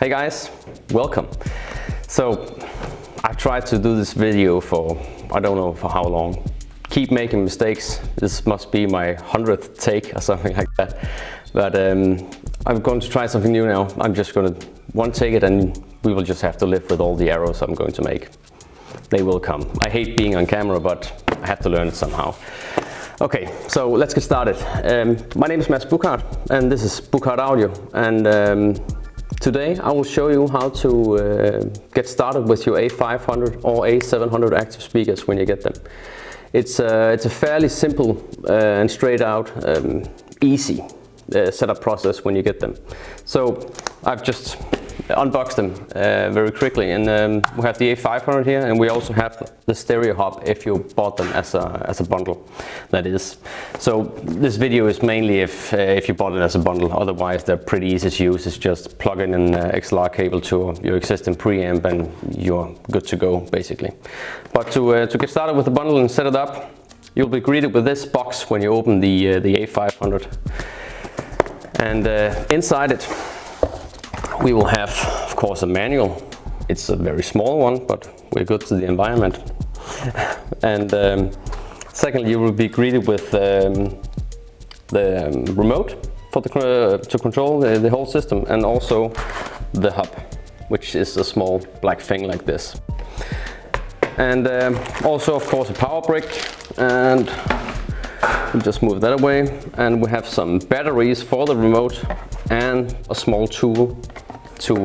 Hey guys, welcome. So I've tried to do this video for I don't know for how long. Keep making mistakes. This must be my 100th take or something like that. But I'm going to try something new now. I'm just going to one take it and we will just have to live with all the errors I'm going to make. They will come. I hate being on camera, but I have to learn it somehow. Okay, so let's get started. My name is Mads Buchard and this is Buchard Audio, and today I will show you how to get started with your A500 or A700 active speakers when you get them. It's a fairly simple and straight out easy setup process when you get them. So I've just unboxed them very quickly, and we have the A500 here, and we also have the stereo hub if you bought them as a bundle, that is. So this video is mainly if you bought it as a bundle. Otherwise they're pretty easy to use. It's just plug in an XLR cable to your existing preamp and you're good to go basically. But to get started with the bundle and set it up, you'll be greeted with this box when you open the A500, and inside it we will have, of course, a manual. It's a very small one, but we're good to the environment. And secondly, you will be greeted with the remote for to control the whole system, and also the hub, which is a small black thing like this. And also, of course, a power brick, and we'll just move that away. And we have some batteries for the remote and a small tool to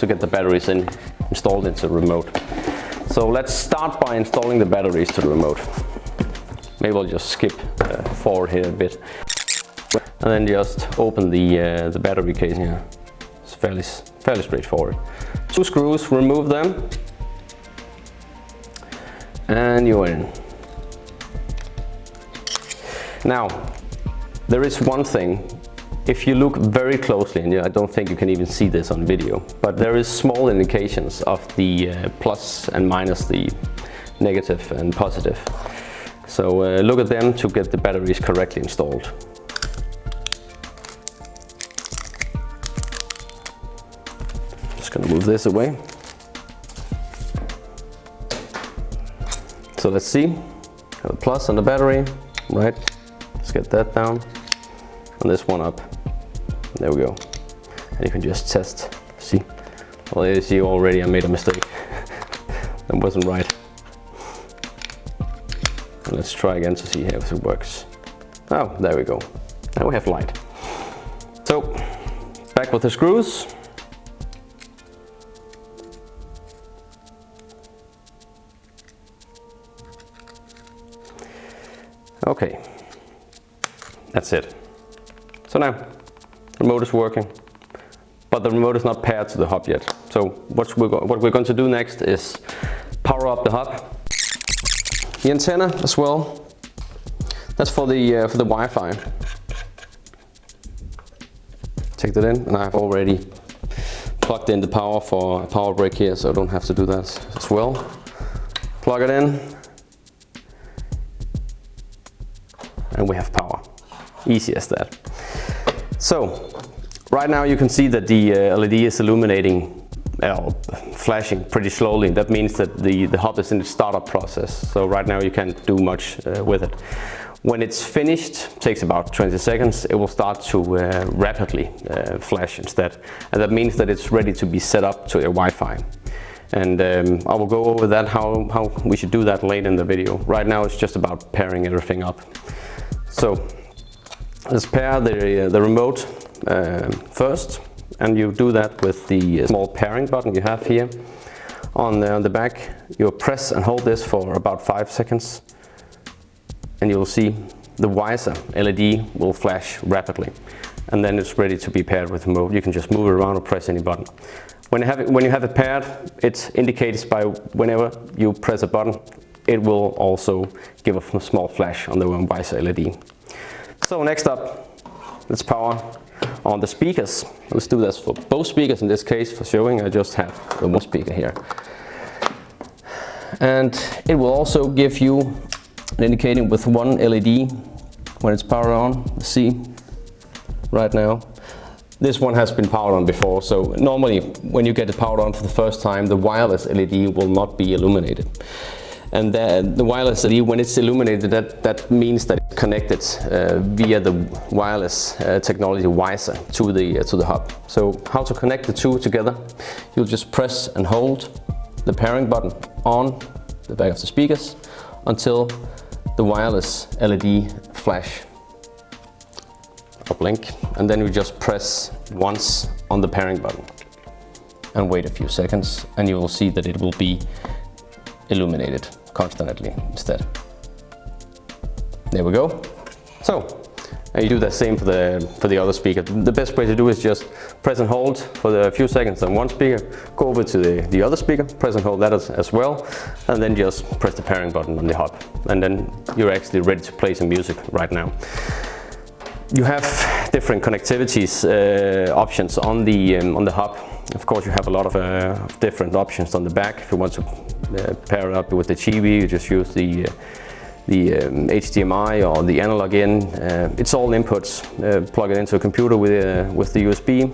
get the batteries installed into the remote. So let's start by installing the batteries to the remote. Maybe I'll just skip forward here a bit, and then just open the battery case here. It's fairly straightforward. 2 screws, remove them, and you're in. Now, there is one thing. If you look very closely, and I don't think you can even see this on video, but there is small indications of the plus and minus, the negative and positive. So look at them to get the batteries correctly installed. Just gonna move this away. So let's see, have a plus on the battery, right? Let's get that down, and this one up. There we go. And you can just test, see. Well, you see already I made a mistake. That wasn't right. And let's try again to see if it works. Oh, there we go. Now we have light. So, back with the screws. Okay, that's it. So now, the remote is working, but the remote is not paired to the hub yet. So what we're going to do next is power up the hub. The antenna as well. That's for the Wi-Fi. Take that in, and I've already plugged in the power for a power brick here, so I don't have to do that as well. Plug it in, and we have power. Easy as that. So right now you can see that the LED is illuminating, flashing pretty slowly. That means that the hub is in the startup process. So right now you can't do much with it. When it's finished, takes about 20 seconds, it will start to rapidly flash instead. And that means that it's ready to be set up to a Wi-Fi. And I will go over that, how we should do that later in the video. Right now it's just about pairing everything up. So let's pair the remote first, and you do that with the small pairing button you have here on the back. You press and hold this for about 5 seconds, and you'll see the Wiser LED will flash rapidly, and then it's ready to be paired with the remote. You can just move it around or press any button. When you have it paired, it indicates by whenever you press a button, it will also give a small flash on the Wiser LED. So next up, let's power on the speakers. Let's do this for both speakers. In this case, for showing, I just have the one speaker here. And it will also give you an indicating with one LED when it's powered on. See right now, This one has been powered on before, so normally when you get it powered on for the first time, the wireless LED will not be illuminated. And the wireless LED, when it's illuminated, that means that it's connected via the wireless technology WiSA to the hub. So how to connect the two together? You'll just press and hold the pairing button on the back of the speakers until the wireless LED flash or blink, and then you just press once on the pairing button and wait a few seconds, and you will see that it will be illuminated constantly instead. There we go. So you do the same for the other speaker. The best way to do is just press and hold for a few seconds on one speaker, go over to the other speaker, press and hold that as well, and then just press the pairing button on the hub, and then you're actually ready to play some music right now. You have different connectivities options on the hub. Of course, you have a lot of different options on the back. If you want to pair it up with the TV, you just use the HDMI or the analog in. It's all inputs. Plug it into a computer with the USB,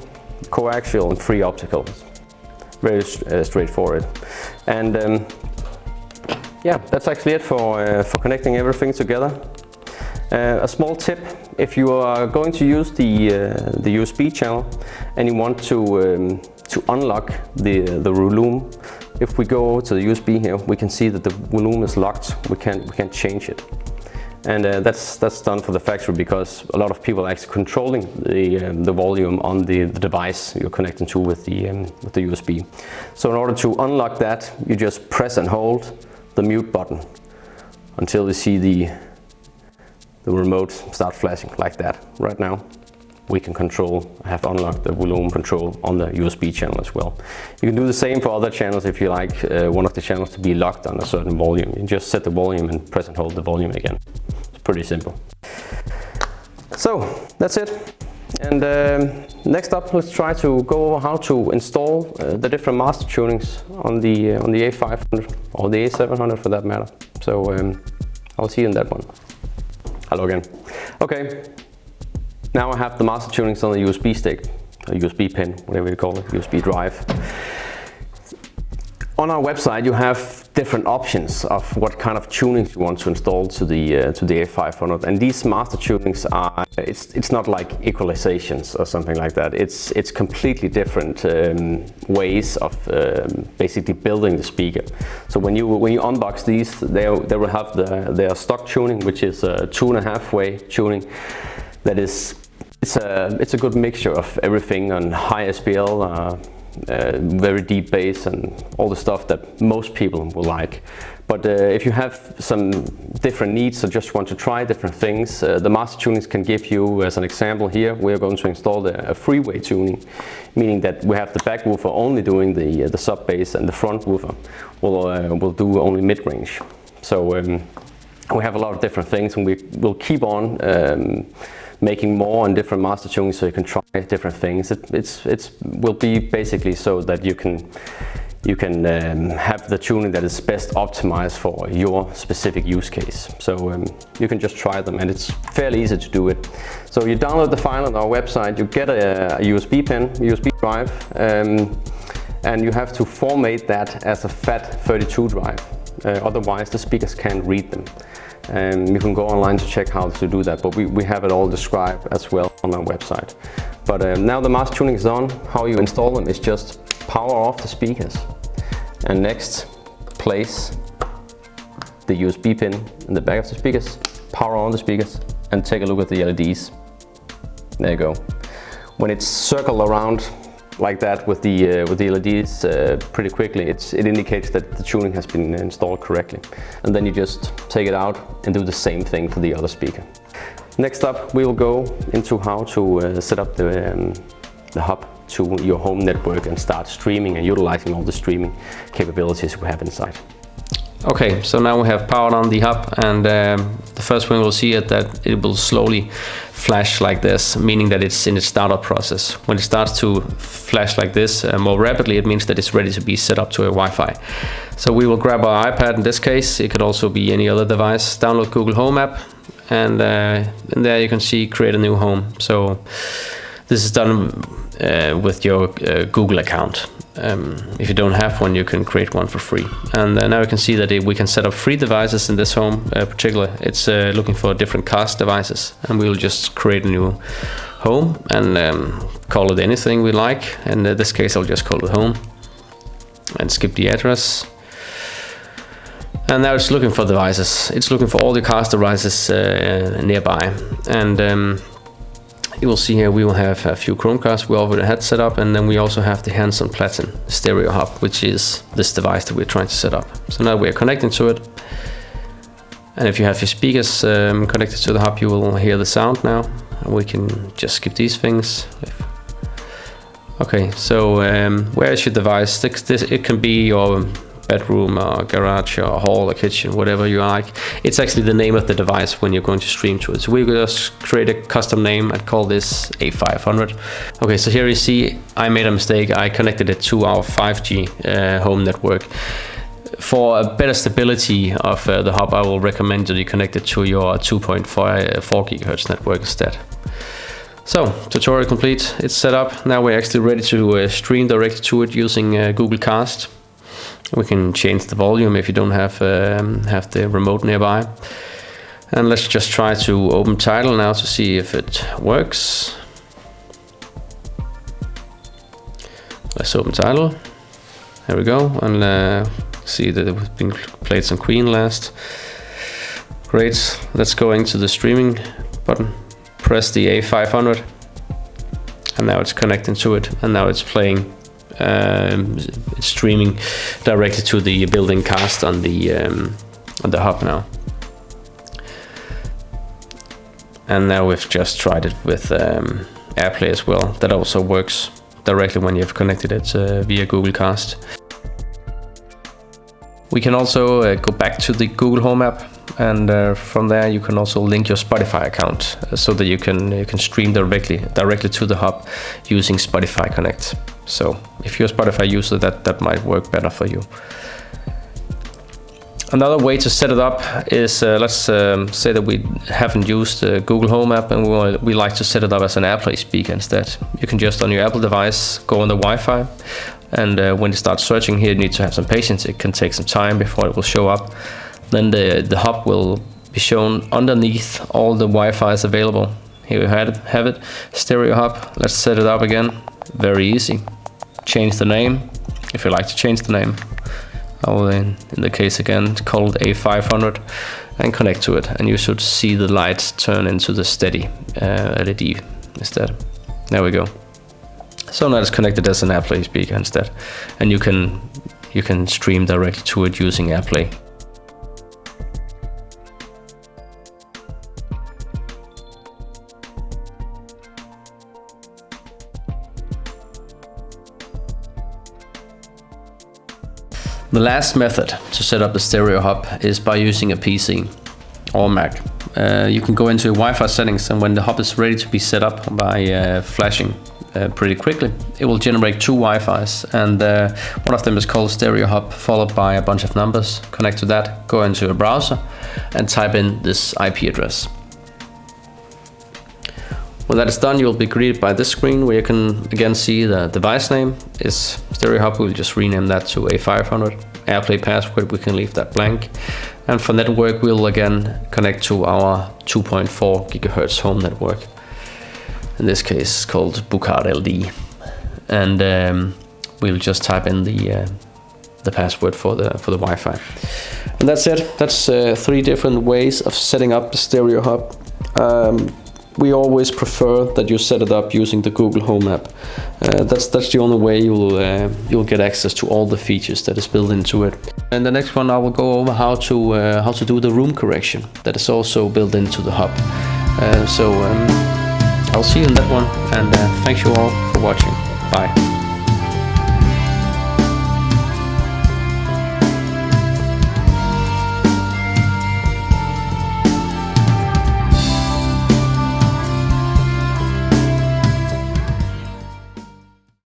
coaxial and free optical. Very straightforward. And yeah, that's actually it for connecting everything together. A small tip: if you are going to use the USB channel and you want to unlock the volume, if we go to the USB here, we can see that the volume is locked. We can't change it, and that's done for the factory because a lot of people are actually controlling the volume on the device you're connecting to with the USB. So in order to unlock that, you just press and hold the mute button until you see the remote start flashing like that. Right now we can have unlocked the volume control on the USB channel as well. You can do the same for other channels if you like one of the channels to be locked on a certain volume. You just set the volume and press and hold the volume again. It's pretty simple. So that's it. And next up, let's try to go over how to install the different master tunings on the A500 or the A700 for that matter. So I'll see you in that one. Hello again. Okay, now I have the master tunings on the USB stick, a USB pin, whatever you call it, USB drive. On our website you have different options of what kind of tunings you want to install to the A500, and these master tunings are, it's not like equalizations or something like that. It's completely different ways of basically building the speaker. So when you unbox these, they will have their stock tuning, which is a 2.5 way tuning. That is, it's a good mixture of everything on high SPL. Very deep bass and all the stuff that most people will like. But if you have some different needs or just want to try different things, the master tunings can give you, as an example here, we are going to install a freeway tuning, meaning that we have the back woofer only doing the sub bass and the front woofer will do only mid-range. So we have a lot of different things, and we will keep on making more and different master tunings so you can try different things. It will be basically so that you can have the tuning that is best optimized for your specific use case. So you can just try them, and it's fairly easy to do it. So you download the file on our website, you get a USB pin, USB drive, and you have to format that as a FAT32 drive. Otherwise the speakers can't read them. You can go online to check how to do that, but we have it all described as well on our website. But now the master tuning is on, how you install them is just power off the speakers, and next place the USB pin in the back of the speakers, power on the speakers, and take a look at the LEDs. There you go. When it's circled around like that with the LEDs pretty quickly, it indicates that the tuning has been installed correctly. And then you just take it out and do the same thing for the other speaker. Next up, we will go into how to set up the hub to your home network and start streaming and utilizing all the streaming capabilities we have inside. Okay, so now we have powered on the hub, and the first thing we'll see is that it will slowly flash like this, meaning that it's in its startup process. When it starts to flash like this more rapidly, it means that it's ready to be set up to a Wi-Fi. So we will grab our iPad in this case. It could also be any other device. Download Google Home app, and there you can see create a new home. So this is done with your Google account. If you don't have one, you can create one for free. And now you can see that we can set up 3 devices in this home. Particularly, it's looking for different cast devices, and we'll just create a new home and call it anything we like. And in this case, I'll just call it home and skip the address. And now it's looking for devices. It's looking for all the cast devices nearby. And you will see here we will have a few Chromecasts we already had set up, and then we also have the Hanson Platin stereo hub, which is this device that we're trying to set up. So now we're connecting to it. And if you have your speakers connected to the hub, you will hear the sound now. And we can just skip these things. Okay, so where is your device? It can be your bedroom or garage or hall or kitchen, whatever you like. It's actually the name of the device when you're going to stream to it. So we will just create a custom name and call this A500. Okay, so here you see I made a mistake. I connected it to our 5G home network. For a better stability of the hub, I will recommend that you connect it to your 2.4 GHz network instead. So, tutorial complete, it's set up. Now we're actually ready to stream directly to it using Google Cast. We can change the volume if you don't have the remote nearby. And let's just try to open Tidal now to see if it works. Let's open Tidal. There we go, and see that we've been played some Queen last. Great, let's go into the streaming button. Press the A500, and now it's connecting to it, and now it's playing. It's streaming directly to the built-in cast on the hub now. And now we've just tried it with AirPlay as well. That also works directly when you've connected it via Google Cast. We can also go back to the Google Home app, and from there you can also link your Spotify account so that you can stream directly to the hub using Spotify Connect. So if you're a Spotify user, that might work better for you. Another way to set it up is, let's say that we haven't used the Google Home app and we like to set it up as an AirPlay speaker instead. You can just on your Apple device go on the Wi-Fi, and when you start searching here, you need to have some patience. It can take some time before it will show up. Then the hub will be shown underneath all the Wi-Fi's available. Here we have it, stereo hub. Let's set it up again. Very easy. Change the name if you like to change the name. I will in the case again call it A500 and connect to it, and you should see the light turn into the steady LED instead. There we go. So now it's connected as an AirPlay speaker instead, and you can stream directly to it using AirPlay. The last method to set up the stereo hub is by using a PC or Mac. You can go into your Wi-Fi settings, and when the hub is ready to be set up by flashing pretty quickly, it will generate 2 Wi-Fis, and one of them is called stereo hub, followed by a bunch of numbers. Connect to that, go into a browser and type in this IP address. When that is done, you'll be greeted by this screen where you can again see the device name is stereo hub. We'll just rename that to A500. AirPlay password, we can leave that blank. And for network, we'll again connect to our 2.4 GHz home network. In this case, called Bucard LD. And we'll just type in the password for the Wi-Fi. And that's it. That's 3 different ways of setting up the stereo hub. We always prefer that you set it up using the Google Home app. That's the only way you'll get access to all the features that is built into it. And the next one, I will go over how to do the room correction that is also built into the hub. I'll see you in that one, and thanks you all for watching. Bye.